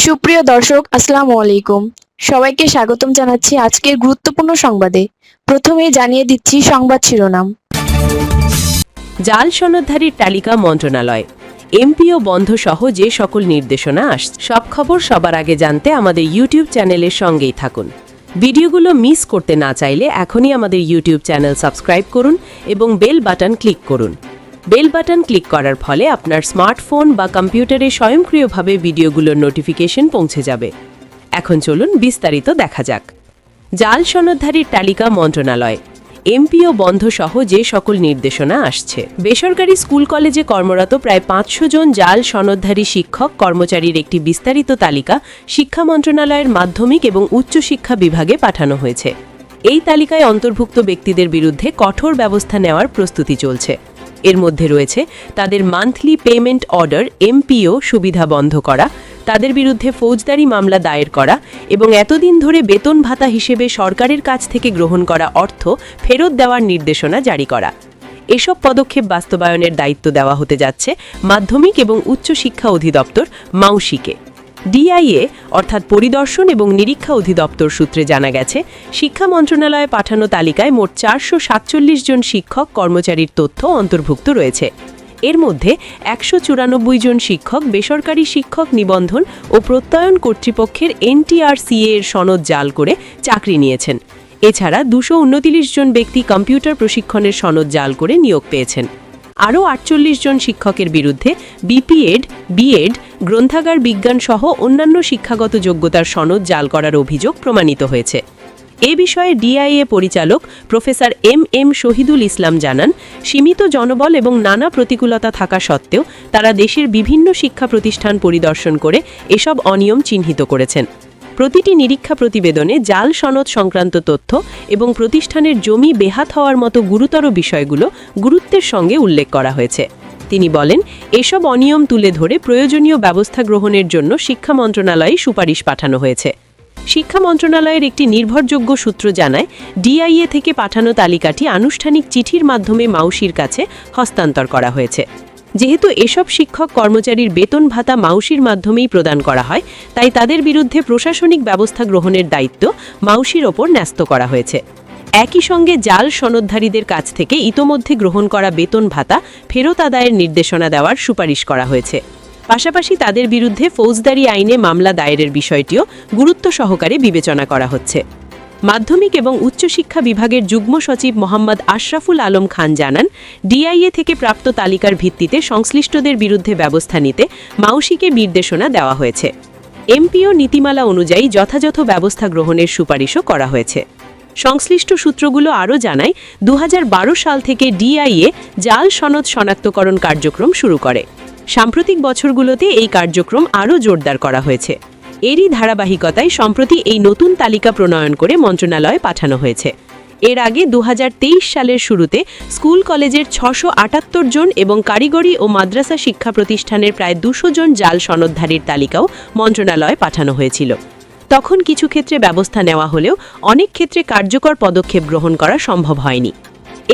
সুপ্রিয় দর্শক, আসসালামু আলাইকুম। সবাইকে স্বাগতম জানাচ্ছি আজকের গুরুত্বপূর্ণ সংবাদে। প্রথমেই জানিয়ে দিচ্ছি সংবাদ শিরোনাম। জাল সনদধারীর তালিকা মন্ত্রণালয়, এমপিও বন্ধ সহ যে সকল নির্দেশনা আসছে সব খবর সবার আগে জানতে আমাদের ইউটিউব চ্যানেলের সঙ্গেই থাকুন। ভিডিওগুলো মিস করতে না চাইলে এখনই আমাদের ইউটিউব চ্যানেল সাবস্ক্রাইব করুন এবং বেল বাটন ক্লিক করুন। বেল বাটন ক্লিক করার ফলে আপনার স্মার্টফোন বা কম্পিউটারে স্বয়ংক্রিয়ভাবে ভিডিওগুলোর নোটিফিকেশন পৌঁছে যাবে। এখন চলুন বিস্তারিত দেখা যাক। জাল সনদধারীর তালিকা মন্ত্রণালয়, এমপিও বন্ধ সহ যে সকল নির্দেশনা আসছে। বেসরকারি স্কুল কলেজে কর্মরত প্রায় 500 জন জাল সনদধারী শিক্ষক কর্মচারীর একটি বিস্তারিত তালিকা শিক্ষা মন্ত্রণালয়ের মাধ্যমিক এবং উচ্চশিক্ষা বিভাগে পাঠানো হয়েছে। এই তালিকায় অন্তর্ভুক্ত ব্যক্তিদের বিরুদ্ধে কঠোর ব্যবস্থা নেওয়ার প্রস্তুতি চলছে। এর মধ্যে রয়েছে তাদের মান্থলি পেমেন্ট অর্ডার এমপিও সুবিধা বন্ধ করা, তাদের বিরুদ্ধে ফৌজদারি মামলা দায়ের করা এবং এতদিন ধরে বেতন ভাতা হিসেবে সরকারের কাছ থেকে গ্রহণ করা অর্থ ফেরত দেওয়ার নির্দেশনা জারি করা। এসব পদক্ষেপ বাস্তবায়নের দায়িত্ব দেওয়া হতে যাচ্ছে মাধ্যমিক এবং উচ্চশিক্ষা অধিদপ্তর মাউসিকে। ডিআইএ অর্থাৎ পরিদর্শন এবং নিরীক্ষা অধিদপ্তর সূত্রে জানা গেছে, শিক্ষা মন্ত্রণালয়ে পাঠানো তালিকায় মোট 447 জন শিক্ষক কর্মচারীর তথ্য অন্তর্ভুক্ত রয়েছে। এর মধ্যে 194 জন শিক্ষক বেসরকারি শিক্ষক নিবন্ধন ও প্রত্যয়ন কর্তৃপক্ষের এনটিআরসিএ এর সনদ জাল করে চাকরি নিয়েছেন। এছাড়া 229 জন ব্যক্তি কম্পিউটার প্রশিক্ষণের সনদ জাল করে নিয়োগ পেয়েছেন। আরও 48 জন শিক্ষকের বিরুদ্ধে বিপিএড, বিএড, গ্রন্থাগার বিজ্ঞান সহ অন্যান্য শিক্ষাগত যোগ্যতার সনদ জাল করার অভিযোগ প্রমাণিত হয়েছে। এ বিষয়ে ডিআইএ পরিচালক প্রফেসর এম শহীদুল ইসলাম জানান, সীমিত জনবল এবং নানা প্রতিকূলতা থাকা সত্ত্বেও তারা দেশের বিভিন্ন শিক্ষা প্রতিষ্ঠান পরিদর্শন করে এসব অনিয়ম চিহ্নিত করেছেন। প্রতিটি নিরীক্ষা প্রতিবেদনে জাল সনদ সংক্রান্ত তথ্য এবং প্রতিষ্ঠানের জমি বেহাত হওয়ার মতো গুরুতর বিষয়গুলো গুরুত্বের সঙ্গে উল্লেখ করা হয়েছে। তিনি বলেন, এসব অনিয়ম তুলে ধরে প্রয়োজনীয় ব্যবস্থা গ্রহণের জন্য শিক্ষা মন্ত্রণালয়ে সুপারিশ পাঠানো হয়েছে। শিক্ষা মন্ত্রণালয়ের একটি নির্ভরযোগ্য সূত্র জানায়, ডিআইএ থেকে পাঠানো তালিকাটি আনুষ্ঠানিক চিঠির মাধ্যমে মাউসির কাছে হস্তান্তর করা হয়েছে। যেহেতু এসব শিক্ষক কর্মচারীর বেতন ভাতা মাউসির মাধ্যমেই প্রদান করা হয়, তাই তাদের বিরুদ্ধে প্রশাসনিক ব্যবস্থা গ্রহণের দায়িত্ব মাউসির ওপর ন্যস্ত করা হয়েছে। একই সঙ্গে জাল সনদধারীদের কাছ থেকে ইতোমধ্যে গ্রহণ করা বেতন ভাতা ফেরত আদায়ের নির্দেশনা দেওয়ার সুপারিশ করা হয়েছে। পাশাপাশি তাদের বিরুদ্ধে ফৌজদারি আইনে মামলা দায়েরের বিষয়টিও গুরুত্ব সহকারে বিবেচনা করা হচ্ছে। মাধ্যমিক এবং উচ্চশিক্ষা বিভাগের যুগ্ম সচিব মোহাম্মদ আশরাফুল আলম খান জানান, ডিআইএ থেকে প্রাপ্ত তালিকার ভিত্তিতে সংশ্লিষ্টদের বিরুদ্ধে ব্যবস্থা নিতে মাউসিকে নির্দেশনা দেওয়া হয়েছে। এমপিও নীতিমালা অনুযায়ী যথাযথ ব্যবস্থা গ্রহণের সুপারিশও করা হয়েছে। সংশ্লিষ্ট সূত্রগুলো আরও জানায়, 2012 সাল থেকে ডিআইএ জাল সনদ শনাক্তকরণ কার্যক্রম শুরু করে। সাম্প্রতিক বছরগুলোতে এই কার্যক্রম আরও জোরদার করা হয়েছে। এরই ধারাবাহিকতায় সম্প্রতি এই নতুন তালিকা প্রণয়ন করে মন্ত্রণালয়ে পাঠানো হয়েছে। এর আগে 2023 সালের শুরুতে স্কুল কলেজের 678 জন এবং কারিগরি ও মাদ্রাসা শিক্ষা প্রতিষ্ঠানের প্রায় 200 জন জাল সনদধারীর তালিকাও মন্ত্রণালয়ে পাঠানো হয়েছিল। তখন কিছু ক্ষেত্রে ব্যবস্থা নেওয়া হলেও অনেক ক্ষেত্রে কার্যকর পদক্ষেপ গ্রহণ করা সম্ভব হয়নি।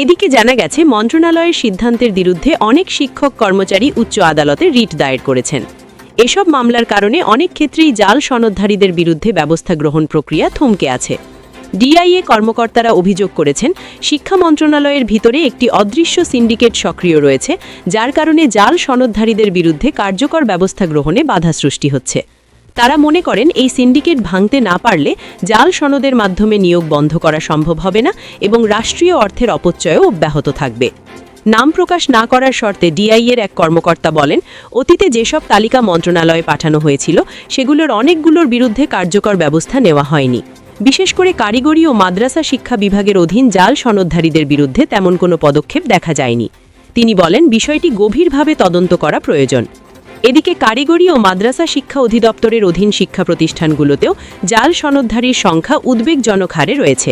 এদিকে জানা গেছে, মন্ত্রণালয়ের সিদ্ধান্তের বিরুদ্ধে অনেক শিক্ষক কর্মচারী উচ্চ আদালতে রিট দায়ের করেছেন। এসব মামলার কারণে অনেক ক্ষেত্রেই জাল সনদধারীদের বিরুদ্ধে ব্যবস্থা গ্রহণ প্রক্রিয়া থমকে আছে। ডিআইএ কর্মকর্তারা অভিযোগ করেছেন, শিক্ষা মন্ত্রণালয়ের ভিতরে একটি অদৃশ্য সিন্ডিকেট সক্রিয় রয়েছে, যার কারণে জাল সনদধারীদের বিরুদ্ধে কার্যকর ব্যবস্থা গ্রহণে বাধা সৃষ্টি হচ্ছে। তারা মনে করেন, এই সিন্ডিকেট ভাঙতে না পারলে জাল সনদের মাধ্যমে নিয়োগ বন্ধ করা সম্ভব হবে না এবং রাষ্ট্রীয় অর্থের অপচয়ও অব্যাহত থাকবে। নাম প্রকাশ না করার শর্তে ডিআইএর এক কর্মকর্তা বলেন, অতীতে যেসব তালিকা মন্ত্রণালয়ে পাঠানো হয়েছিল সেগুলোর অনেকগুলোর বিরুদ্ধে কার্যকর ব্যবস্থা নেওয়া হয়নি। বিশেষ করে কারিগরি ও মাদ্রাসা শিক্ষা বিভাগের অধীন জাল সনদধারীদের বিরুদ্ধে তেমন কোনো পদক্ষেপ দেখা যায়নি। তিনি বলেন, বিষয়টি গভীরভাবে তদন্ত করা প্রয়োজন। এদিকে কারিগরি ও মাদ্রাসা শিক্ষা অধিদপ্তরের অধীন শিক্ষা প্রতিষ্ঠানগুলোতেও জাল সনদধারীর সংখ্যা উদ্বেগজনক হারে রয়েছে।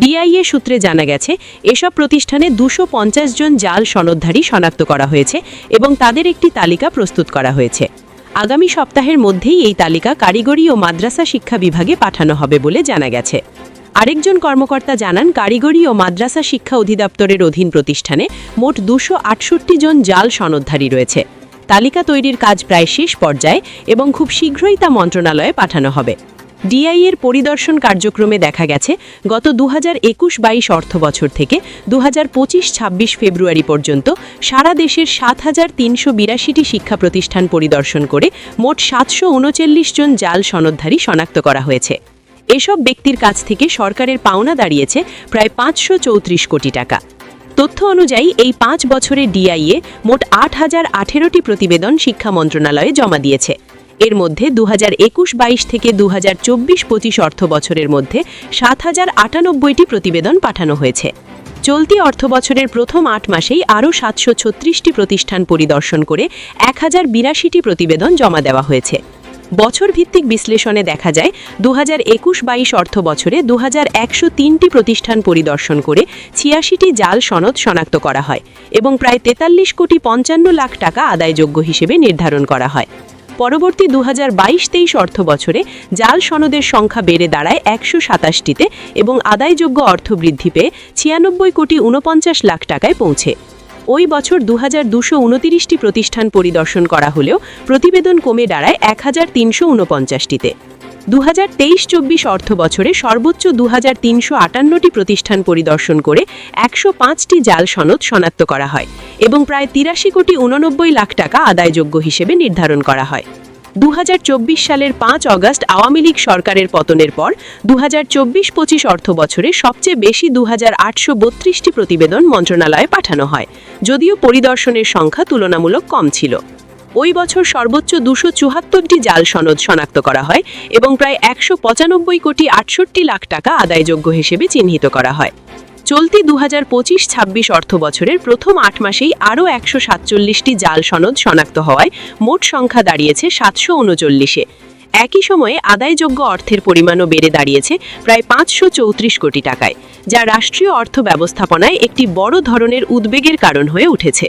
ডিআইএ সূত্রে জানা গেছে, এসব প্রতিষ্ঠানে 250 জন জাল সনদধারী শনাক্ত করা হয়েছে এবং তাদের একটি তালিকা প্রস্তুত করা হয়েছে। আগামী সপ্তাহের মধ্যেই এই তালিকা কারিগরি ও মাদ্রাসা শিক্ষা বিভাগে পাঠানো হবে বলে জানা গেছে। আরেকজন কর্মকর্তা জানান, কারিগরি ও মাদ্রাসা শিক্ষা অধিদপ্তরের অধীন প্রতিষ্ঠানে মোট 268 জন জাল সনদধারী রয়েছে। তালিকা তৈরির কাজ প্রায় শেষ পর্যায়ে এবং খুব শীঘ্রই তা মন্ত্রণালয়ে পাঠানো হবে। ডিআই এর পরিদর্শন কার্যক্রমে দেখা গেছে গত 2021-22 অর্থবছর থেকে 2025-26 ফেব্রুয়ারি পর্যন্ত সারা দেশের 7,382টি শিক্ষা প্রতিষ্ঠান পরিদর্শন করে মোট 739 জন জাল সনদধারী শনাক্ত করা হয়েছে। এসব ব্যক্তির কাছ থেকে সরকারের পাওনা দাঁড়িয়েছে প্রায় 534 কোটি টাকা। তথ্য অনুযায়ী এই 5 বছরে ডিআইএ মোট 8,018টি প্রতিবেদন শিক্ষা মন্ত্রণালয়ে জমা দিয়েছে। এর মধ্যে 2021-22 থেকে 2024-25 অর্থ বছরের মধ্যে 7,098টি প্রতিবেদন পাঠানো হয়েছে। চলতি অর্থবছরের প্রথম 8 মাসেই আরও 736টি প্রতিষ্ঠান পরিদর্শন করে 1,082টি প্রতিবেদন জমা দেওয়া হয়েছে। বছর ভিত্তিক বিশ্লেষণে দেখা যায় 2021-22 অর্থ বছরে 2,103টি প্রতিষ্ঠান পরিদর্শন করে 86টি জাল সনদ শনাক্ত করা হয় এবং প্রায় 43,55 লাখ টাকা আদায়যোগ্য হিসেবে নির্ধারণ করা হয়। পরবর্তী 2022-23 অর্থ বছরে জাল সনদের সংখ্যা বেড়ে দাঁড়ায় 127টিতে এবং আদায়যোগ্য অর্থ বৃদ্ধি পেয়ে 96,49 লাখ টাকায় পৌঁছে। ওই বছর 2,229টি প্রতিষ্ঠান পরিদর্শন করা হলেও প্রতিবেদন কমে দাঁড়ায় 1,349টিতে। 2023-24 অর্থ বছরে সর্বোচ্চ 2,358টি প্রতিষ্ঠান পরিদর্শন করে 105টি জাল সনদ শনাক্ত করা হয় এবং প্রায় 83,89 লাখ টাকা আদায়যোগ্য হিসেবে নির্ধারণ করা হয়। 2024 সালের 5 অগস্ট আওয়ামী লীগ সরকারের পতনের পর 2024-25 অর্থ বছরে সবচেয়ে বেশি 2,832টি প্রতিবেদন মন্ত্রণালয়ে পাঠানো হয়, যদিও পরিদর্শনের সংখ্যা তুলনামূলক কম ছিল। ওই বছর সর্বোচ্চ 274টি জাল সনদ শনাক্ত করা হয় এবং প্রায় 195,68 লাখ টাকা আদায়যোগ্য হিসেবে চিহ্নিত করা হয়। চলতি 2025-26 অর্থ বছরের প্রথম 8 মাসেই আরও 147টি জাল সনদ শনাক্ত হওয়ায় মোট সংখ্যা দাঁড়িয়েছে 739-এ। একই সময়ে আদায়যোগ্য অর্থের পরিমাণও বেড়ে দাঁড়িয়েছে প্রায় 534 কোটি টাকায়, যা রাষ্ট্রীয় অর্থ ব্যবস্থাপনায় একটি বড় ধরনের উদ্বেগের কারণ হয়ে উঠেছে।